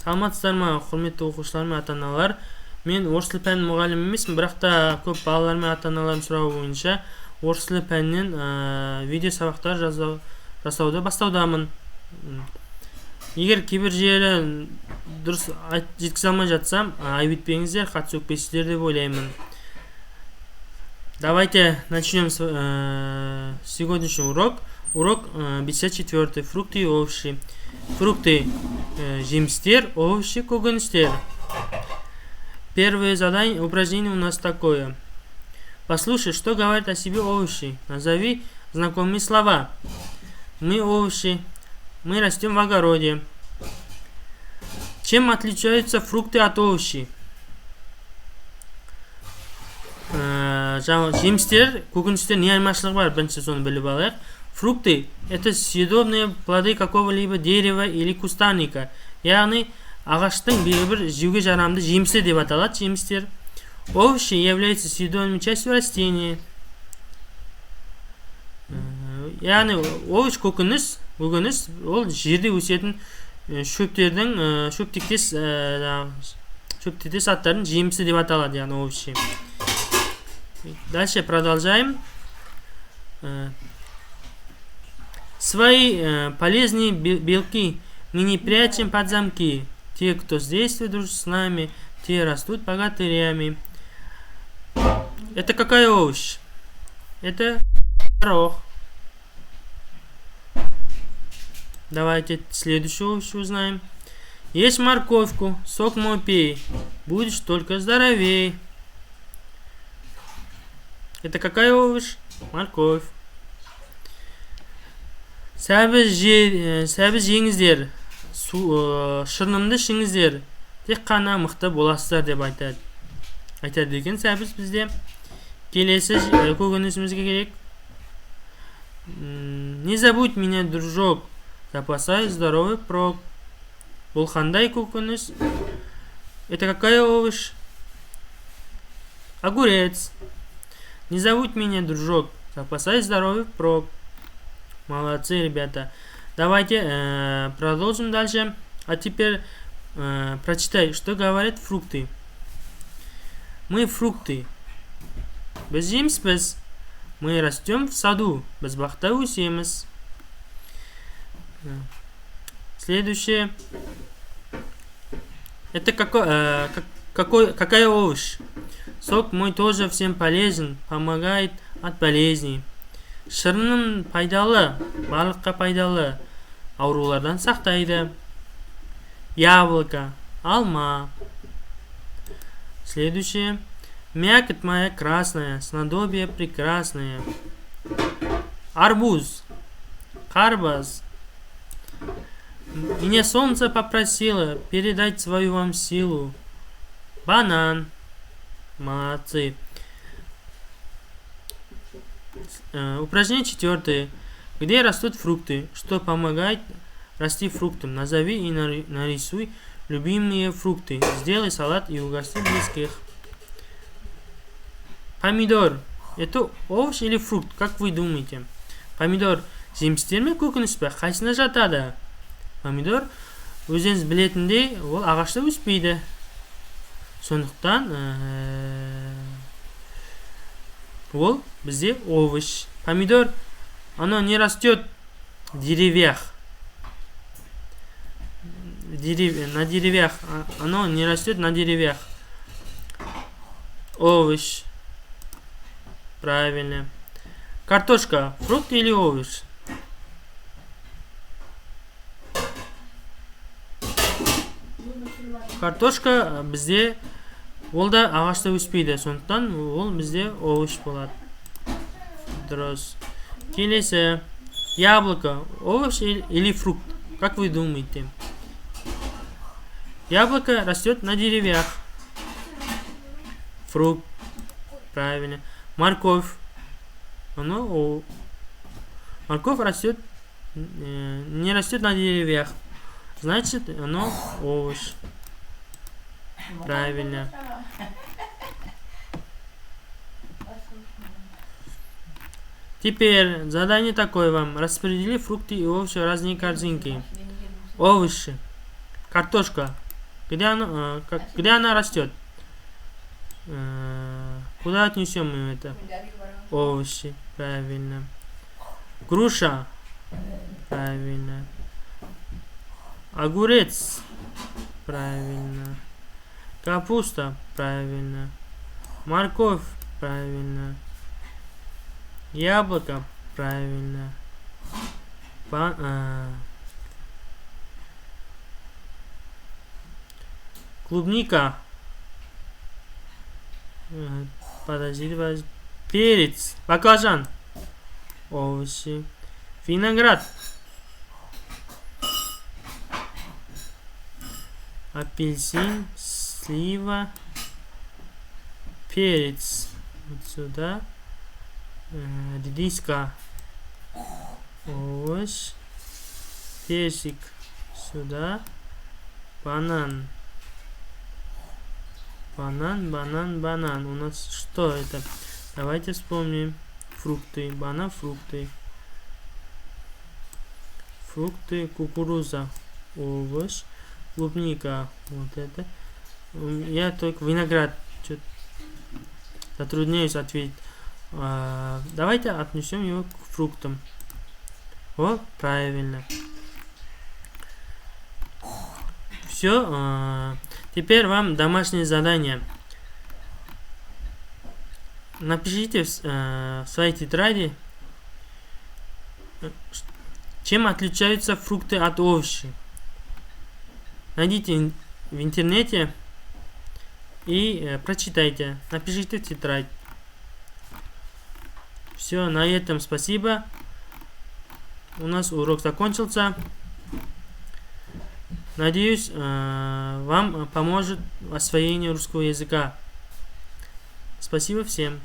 Саламатсыздармы, құрметті оқушылар мен ата-аналар. Мен орыс тілі пәнінің мұғалімі емеспін, бірақ та көп балалар мен ата-аналардың сұрауы бойынша орыс тілі пәнінен видео сабақтар жасауды бастаудамын. Егер кейбір жері дұрыс жеткізе алмай жатсам, айып етпеңіздер, хат сөкпейсіздер деп ойлаймын. Давайте начнем сегодняшний урок. Урок 54. Фрукты и овощи. Фрукты жемстер, овощи көкөністер. Первое задание, упражнение у нас такое. Послушай, что говорят о себе овощи. Назови знакомые слова. Мы овощи. Мы растем в огороде. Чем отличаются фрукты от овощей? Жемстер, көкөністер не айырмашылығы бар, бірінші соны біліп алайық. Фрукты – это съедобные плоды какого-либо дерева или кустарника. Яғни, ағаштың бір жеуге жарамды жемісі деп аталады жемістер. Овощи являются съедобной частью растения. Яғни, овощ көкөніс, ол жерде өсетін шөптектес аттардың жемісі деп аталады, яғни овощи. Дальше продолжаем. Свои полезные белки мы не прячем под замки. Те, кто с детства дружит с нами, те растут богатырями. Это какая овощ? Это горох. Давайте следующую овощ узнаем. Ешь морковку, сок мой пей, будешь только здоровей. Это какая овощ? Морковь. Сәбіз жеңіздер, шырнымды ішіңіздер, тек қана мықты боласыздар деп айтады екен сәбіз бізде. Келесі көкөнісімізге керек. Не забудь меня, дружок, запасай здоровый прок. Бұл қандай көкөніс? Это какая овощ? Огурец. Не забудь меня, дружок, запасай здоровый прок. Молодцы, ребята. Давайте продолжим дальше. А теперь прочитай, что говорят фрукты. Мы фрукты. Біз жеміспіз. Мы растем в саду. Біз бақта өсеміз. Следующее. Это какая овощ? Сок мой тоже всем полезен, помогает от болезней. Шырыным пайдалы, барлыққа пайдалы, аурулардан сақтайды. Яблоко, алма. Следующее. Мякоть моя красная, снадобье прекрасное. Арбуз, карбас. Меня солнце попросило передать свою вам силу. Банан. Молодцы. Упражнение 4. Где растут фрукты? Что помогает расти фруктам? Назови и нарисуй любимые фрукты. Сделай салат и угости близких. Помидор. Это овощ или фрукт? Как вы думаете? Помидор жемістер ме көкөніс пе? Қайсына жатады? Помидор өзіңіз білетіндей, ол ағашта өспейді. Сондықтан ол бізде овощ. Помидор, оно не растет в деревьях. На деревьях. Оно не растет на деревьях. Овощ. Правильно. Картошка, фрукт или овощ? Картошка бізде ол да ағашта өспейді, сондықтан ол бізде овощ болады. Дұрыс. Келесі. Яблоко. Овощ или фрукт? Как вы думаете? Яблоко растет на деревьях. Фрукт. Правильно. Морковь. Морковь растет, не растет на деревьях. Значит, оно овощ. Правильно. Теперь задание такое вам. Распредели фрукты и овощи в разные корзинки. Овощи. Картошка. Где она растет? Куда отнесем мы это? Овощи. Правильно. Груша. Правильно. Огурец. Правильно. Капуста. Правильно. Морковь. Правильно. Яблоко. Правильно. Клубника. Подожди. Перец. Баклажан. Овощи. Виноград. Апельсин. Слива. Перец. Вот сюда. Редиска. Овощ. Персик. Сюда. Банан. Банан. У нас что это? Давайте вспомним. Фрукты. Банан, фрукты. Фрукты, кукуруза. Овощ. Клубника. Вот это. Я только виноград. Затрудняюсь ответить. Давайте отнесем его к фруктам. Вот, правильно. Все. Теперь вам домашнее задание. Напишите в своей тетради, чем отличаются фрукты от овощей. Найдите в интернете и прочитайте. Напишите в тетрадь. Все, на этом спасибо. У нас урок закончился. Надеюсь, вам поможет в освоении русского языка. Спасибо всем.